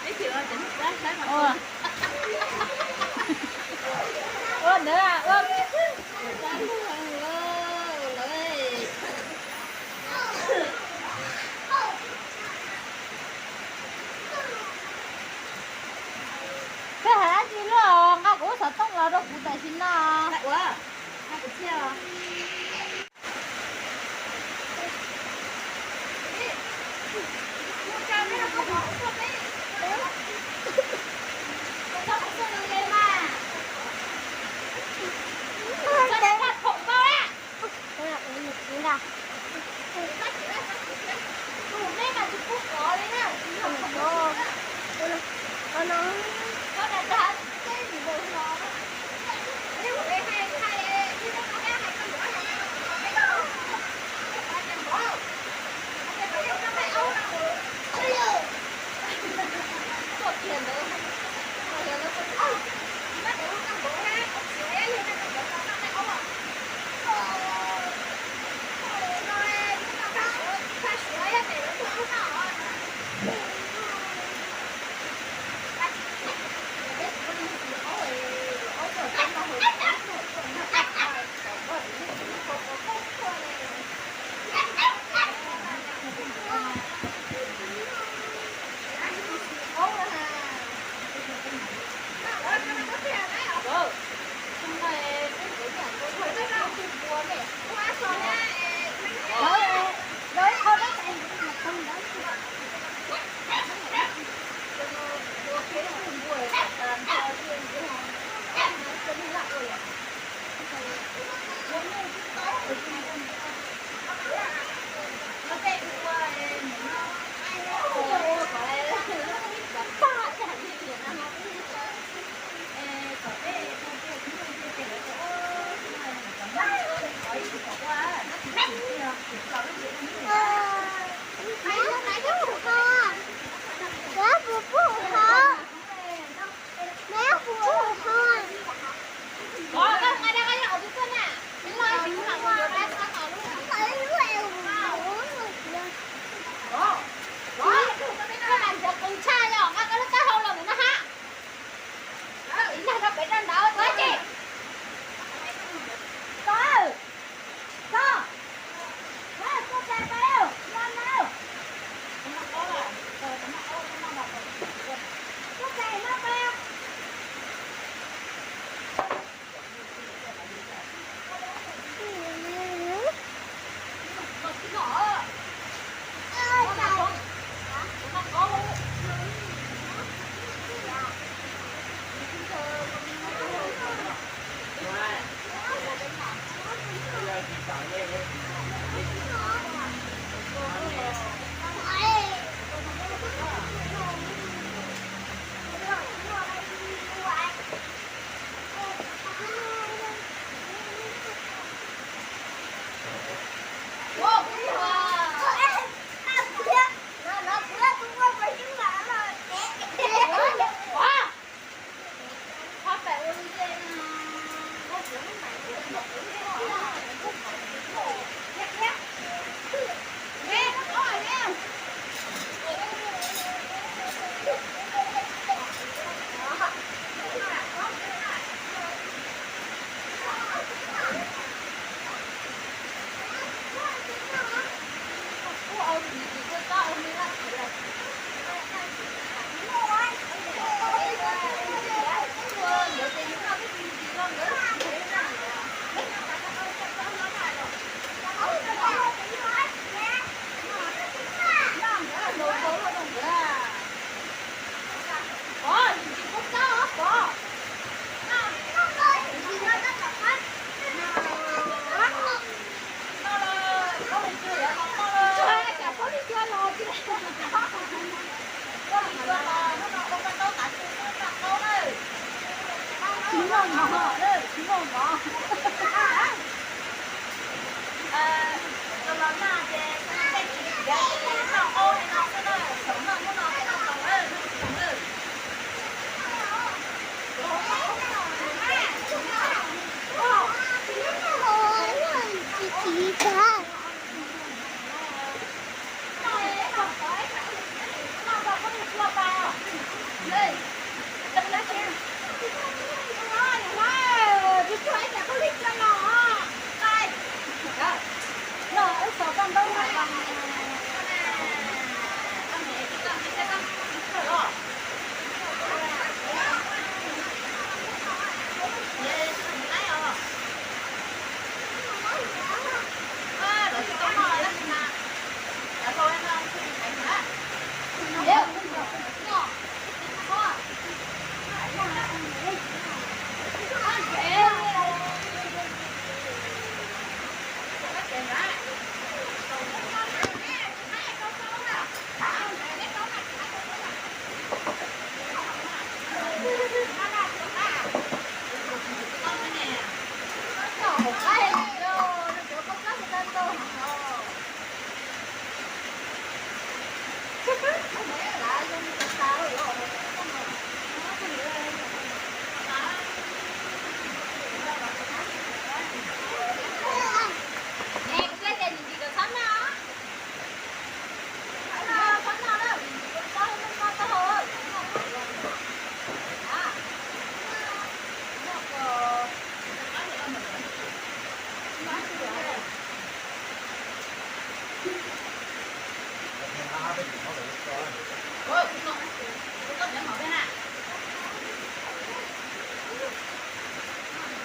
Biết chưa, chỉnh đấy, thấy mà. Ơn nữa à, ơn. Cái hả gì nữa, ngao của sợ tông là đâu cụ tại xin nào. Lại quá. Hai cái chia à?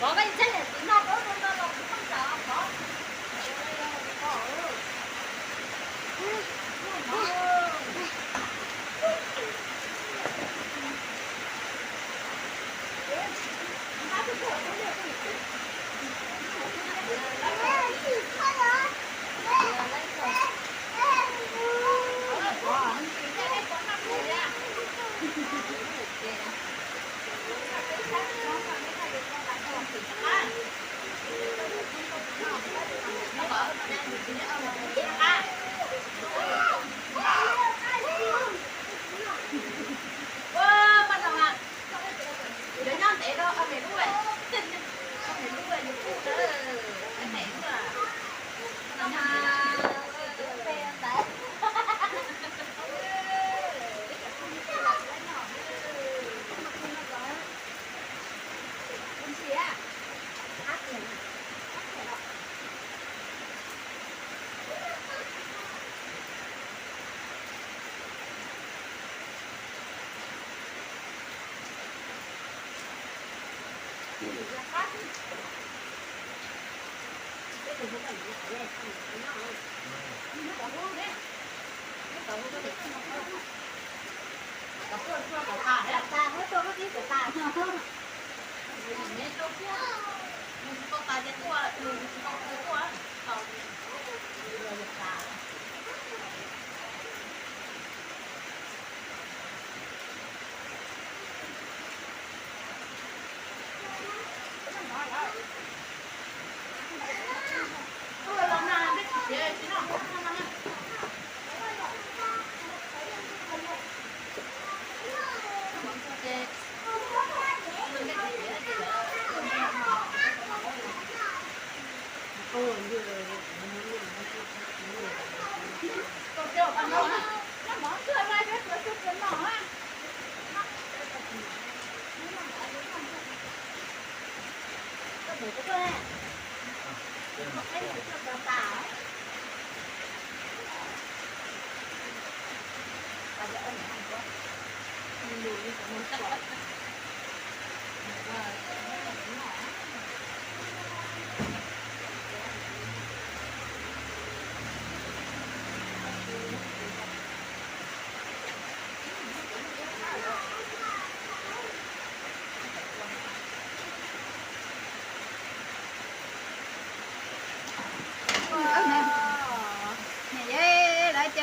có cái chất là tí nó có nó cũng không sợ có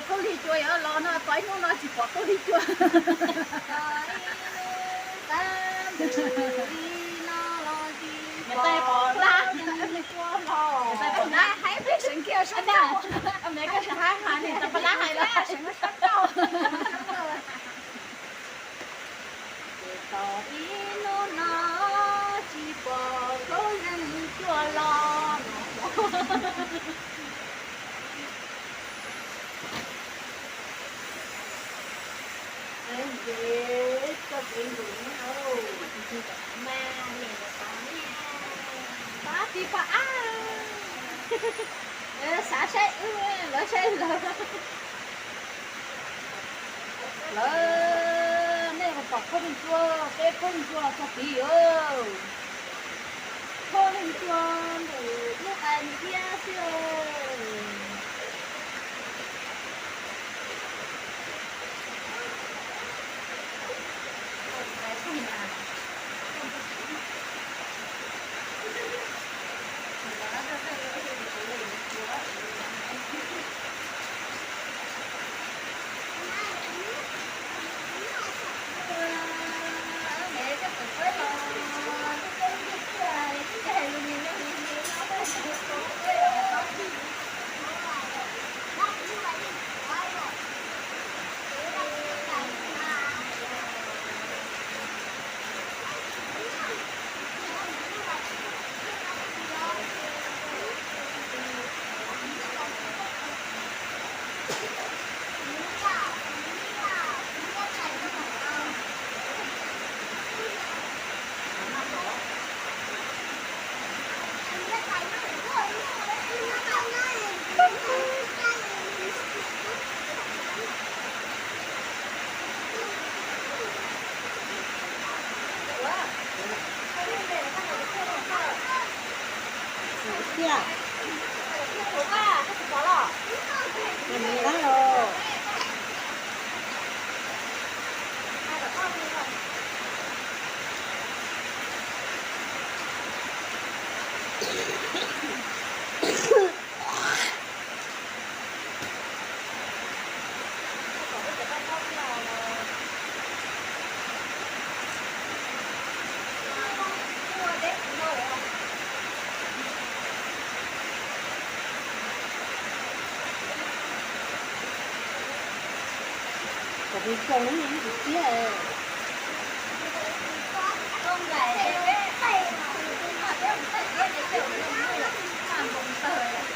cô đi chui ở lo nó phải nó chỉ có cô đi chui người ta bỏ ra người ta bỏ ra hãy biết sự kia sao đâu ông này cái tháng mà thì ta phải lá hay là sự nó sắp đâu tỏ ý nó chỉ bỏ cô nhân chua lo em biết có bị đúng đâu mà này là có nha có thì có xả xe lỡ xe lỡ này mà bỏ không chua cái không chua là sao tí ơi không chua để lúc anh kia siêu แต่มีโครงนี่มันเตี้ยต้องใหญ่เอ๊ะใส่มาเดี๋ยวใส่เดี๋ยวเดี๋ยวมันมือข้ามตรงเตย